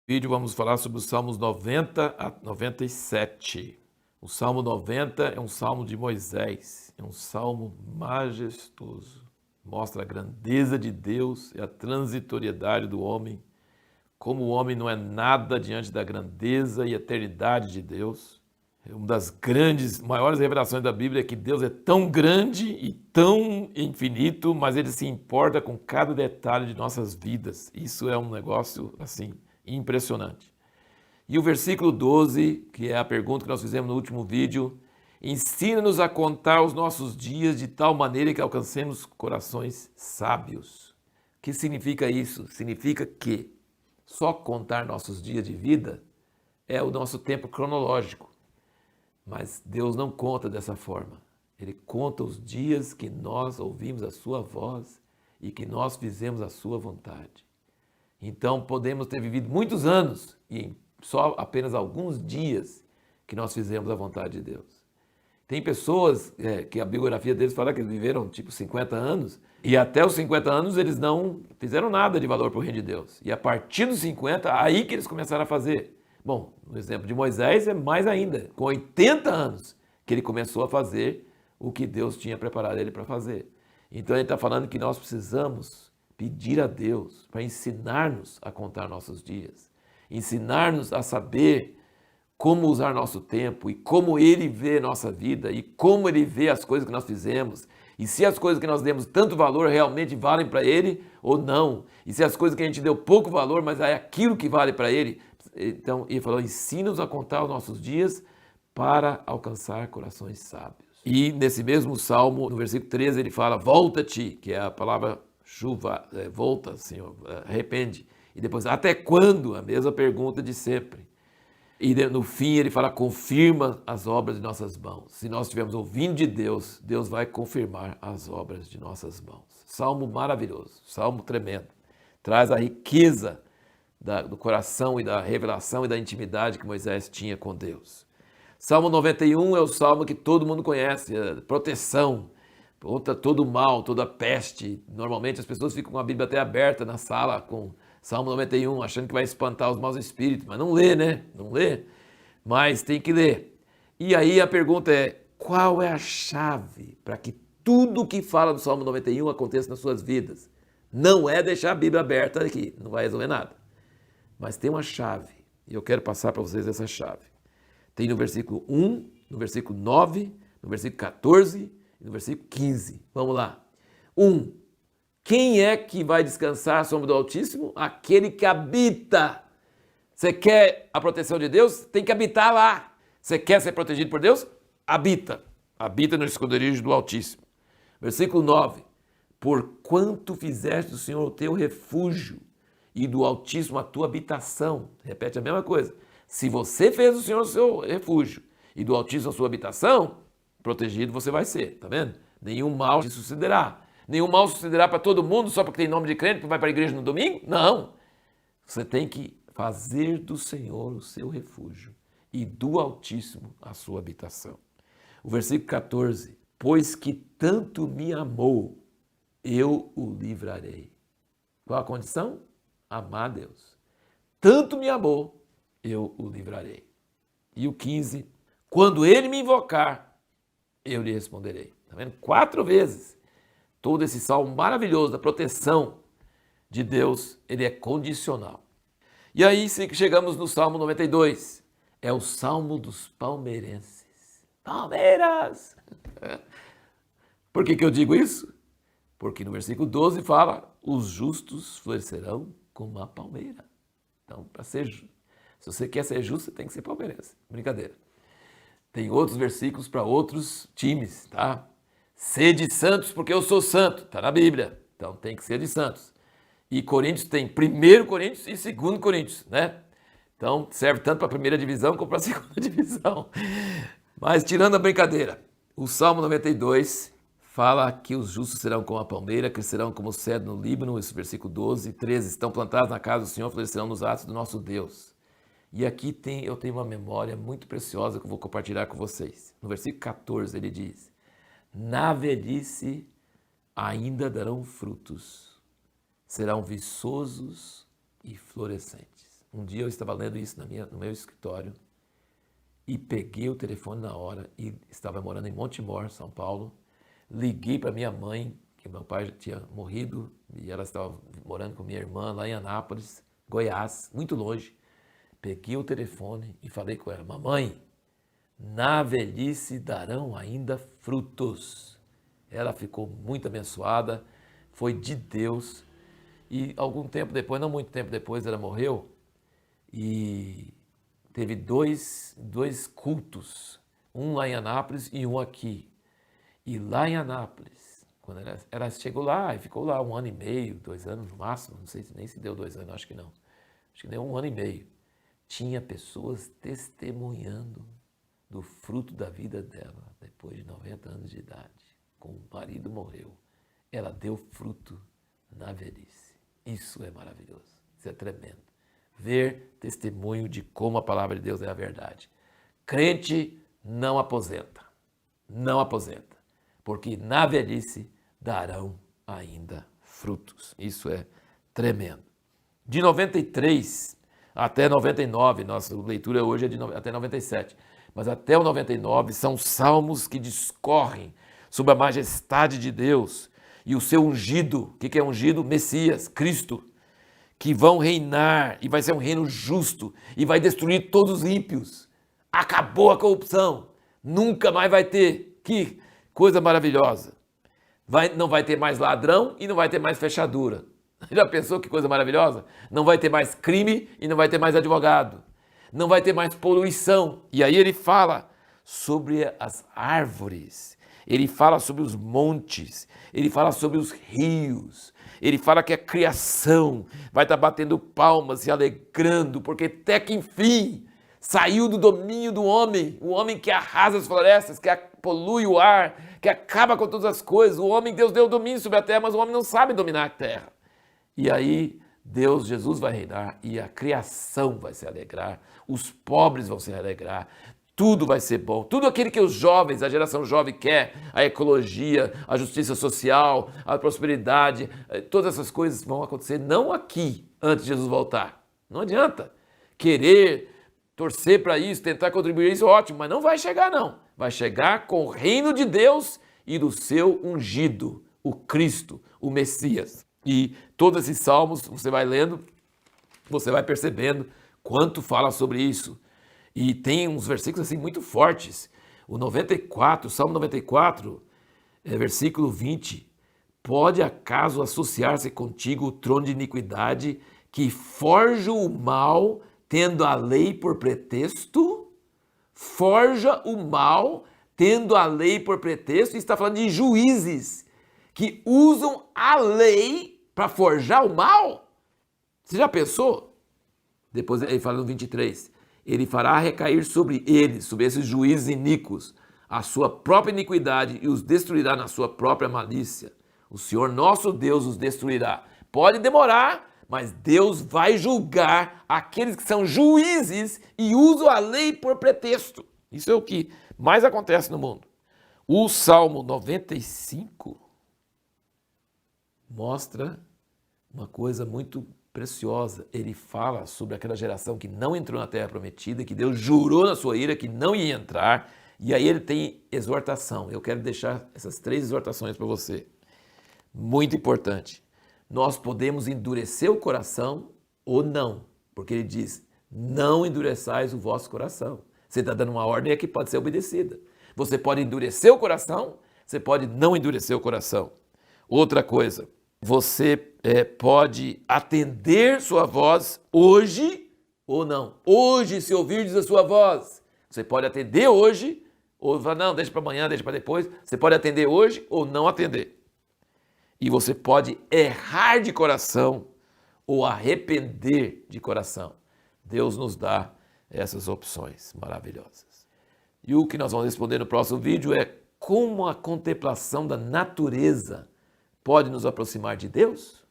Vídeo vamos falar sobre os Salmos 90 a 97. O Salmo 90 é um salmo de Moisés, é um salmo majestoso. Mostra a grandeza de Deus e a transitoriedade do homem, como o homem não é nada diante da grandeza e eternidade de Deus. Uma das grandes, maiores revelações da Bíblia é que Deus é tão grande e tão infinito, mas Ele se importa com cada detalhe de nossas vidas. Isso é um negócio, assim, impressionante. E o versículo 12, que é a pergunta que nós fizemos no último vídeo, ensina-nos a contar os nossos dias de tal maneira que alcancemos corações sábios. O que significa isso? Significa que só contar nossos dias de vida é o nosso tempo cronológico. Mas Deus não conta dessa forma. Ele conta os dias que nós ouvimos a sua voz e que nós fizemos a sua vontade. Então podemos ter vivido muitos anos e em só apenas alguns dias que nós fizemos a vontade de Deus. Tem pessoas que a biografia deles fala que eles viveram tipo 50 anos e até os 50 anos eles não fizeram nada de valor para o reino de Deus. E a partir dos 50, aí que eles começaram a fazer. Bom, no exemplo de Moisés é mais ainda, com 80 anos que ele começou a fazer o que Deus tinha preparado ele para fazer. Então ele está falando que nós precisamos pedir a Deus para ensinar-nos a contar nossos dias, ensinar-nos a saber como usar nosso tempo e como Ele vê nossa vida e como Ele vê as coisas que nós fizemos e se as coisas que nós demos tanto valor realmente valem para Ele ou não, e se as coisas que a gente deu pouco valor, mas é aquilo que vale para Ele. Então Ele falou, ensina-nos a contar os nossos dias para alcançar corações sábios. E nesse mesmo salmo, no versículo 13, ele fala, volta-te, que é a palavra chuva, volta, Senhor, arrepende. E depois, até quando? A mesma pergunta de sempre. E no fim ele fala, confirma as obras de nossas mãos. Se nós estivermos ouvindo de Deus, Deus vai confirmar as obras de nossas mãos. Salmo maravilhoso, salmo tremendo. Traz a riqueza do coração e da revelação e da intimidade que Moisés tinha com Deus. Salmo 91 é o salmo que todo mundo conhece, proteção contra todo mal, toda peste. Normalmente as pessoas ficam com a Bíblia até aberta na sala com Salmo 91, achando que vai espantar os maus espíritos, mas não lê, né? Não lê, mas tem que ler. E aí a pergunta é, qual é a chave para que tudo que fala do Salmo 91 aconteça nas suas vidas? Não é deixar a Bíblia aberta aqui, não vai resolver nada. Mas tem uma chave, e eu quero passar para vocês essa chave. Tem no versículo 1, no versículo 9, no versículo 14 e no versículo 15. Vamos lá. 1. Quem é que vai descansar à sombra do Altíssimo? Aquele que habita. Você quer a proteção de Deus? Tem que habitar lá. Você quer ser protegido por Deus? Habita. Habita no esconderijo do Altíssimo. Versículo 9. Porquanto fizeste do Senhor o teu refúgio e do Altíssimo a tua habitação. Repete a mesma coisa. Se você fez do Senhor o seu refúgio e do Altíssimo a sua habitação, protegido você vai ser, tá vendo? Nenhum mal te sucederá. Nenhum mal sucederá para todo mundo só porque tem nome de crente, porque vai para a igreja no domingo? Não. Você tem que fazer do Senhor o seu refúgio e do Altíssimo a sua habitação. O versículo 14. Pois que tanto me amou, eu o livrarei. Qual a condição? Amar a Deus. Tanto me amou, eu o livrarei. E o 15. Quando ele me invocar, eu lhe responderei. Tá vendo? 4 vezes. Todo esse salmo maravilhoso da proteção de Deus, ele é condicional. E aí chegamos no Salmo 92. É o Salmo dos palmeirenses. Palmeiras! Por que eu digo isso? Porque no versículo 12 fala, os justos florescerão como a palmeira. Então, se você quer ser justo, você tem que ser palmeirense. Brincadeira. Tem outros versículos para outros times, tá? Sede santos porque eu sou santo, está na Bíblia, então tem que ser de santos. E Coríntios tem 1 Coríntios e 2 Coríntios, né? Então serve tanto para a primeira divisão como para a segunda divisão. Mas tirando a brincadeira, o Salmo 92 fala que os justos serão como a palmeira, crescerão como o cedro no Líbano, esse versículo 12, 13, estão plantados na casa do Senhor, florescerão nos atos do nosso Deus. E aqui eu tenho uma memória muito preciosa que eu vou compartilhar com vocês. No versículo 14 ele diz, na velhice ainda darão frutos, serão viçosos e florescentes. Um dia eu estava lendo isso no meu escritório e peguei o telefone na hora e estava morando em Montemor, São Paulo. Liguei para minha mãe, que meu pai já tinha morrido e ela estava morando com minha irmã lá em Anápolis, Goiás, muito longe. Peguei o telefone e falei com ela: mamãe, na velhice darão ainda frutos. Ela ficou muito abençoada, foi de Deus. E algum tempo depois, não muito tempo depois, ela morreu e teve dois cultos, um lá em Anápolis e um aqui. E lá em Anápolis, quando ela chegou lá e ficou lá 1 ano e meio, 2 anos no máximo, não sei nem se deu 2 anos, acho que não. Acho que deu 1 ano e meio. Tinha pessoas testemunhando do fruto da vida dela, depois de 90 anos de idade. Com o marido morreu. Ela deu fruto na velhice. Isso é maravilhoso, isso é tremendo. Ver testemunho de como a palavra de Deus é a verdade. Crente não aposenta, não aposenta, porque na velhice darão ainda frutos. Isso é tremendo. De 93 até 99, nossa leitura hoje é até 97, mas até o 99 são salmos que discorrem sobre a majestade de Deus e o seu ungido. O que é ungido? Messias, Cristo, que vão reinar e vai ser um reino justo e vai destruir todos os ímpios. Acabou a corrupção, nunca mais vai ter. Que coisa maravilhosa. Não vai ter mais ladrão e não vai ter mais fechadura. Já pensou que coisa maravilhosa? Não vai ter mais crime e não vai ter mais advogado. Não vai ter mais poluição. E aí ele fala sobre as árvores, ele fala sobre os montes, ele fala sobre os rios, ele fala que a criação vai estar batendo palmas e alegrando, porque até que enfim saiu do domínio do homem, o homem que arrasa as florestas, que polui o ar, que acaba com todas as coisas. O homem, Deus deu domínio sobre a terra, mas o homem não sabe dominar a terra. E aí Deus, Jesus vai reinar e a criação vai se alegrar, os pobres vão se alegrar, tudo vai ser bom. Tudo aquilo que os jovens, a geração jovem quer, a ecologia, a justiça social, a prosperidade, todas essas coisas vão acontecer não aqui, antes de Jesus voltar. Não adianta querer torcer para isso, tentar contribuir isso, ótimo, mas não vai chegar não. Vai chegar com o reino de Deus e do seu ungido, o Cristo, o Messias. E todos esses salmos, você vai lendo, você vai percebendo quanto fala sobre isso. E tem uns versículos assim muito fortes. O 94, o Salmo 94, versículo 20. Pode acaso associar-se contigo o trono de iniquidade que forja o mal tendo a lei por pretexto? Forja o mal tendo a lei por pretexto. E está falando de juízes que usam a lei para forjar o mal. Você já pensou? Depois ele fala no 23. Ele fará recair sobre eles, sobre esses juízes iníquos, a sua própria iniquidade e os destruirá na sua própria malícia. O Senhor nosso Deus os destruirá. Pode demorar, mas Deus vai julgar aqueles que são juízes e usam a lei por pretexto. Isso é o que mais acontece no mundo. O Salmo 95 mostra uma coisa muito preciosa. Ele fala sobre aquela geração que não entrou na terra prometida, que Deus jurou na sua ira que não ia entrar, e aí ele tem exortação. Eu quero deixar essas 3 exortações para você. Muito importante. Nós podemos endurecer o coração ou não, porque ele diz, não endureçais o vosso coração. Você está dando uma ordem que pode ser obedecida. Você pode endurecer o coração, você pode não endurecer o coração. Outra coisa, você pode atender sua voz hoje ou não. Hoje, se ouvirdes a sua voz, você pode atender hoje, ou falar, não, deixa para amanhã, deixa para depois. Você pode atender hoje ou não atender. E você pode errar de coração ou arrepender de coração. Deus nos dá essas opções maravilhosas. E o que nós vamos responder no próximo vídeo é como a contemplação da natureza pode nos aproximar de Deus?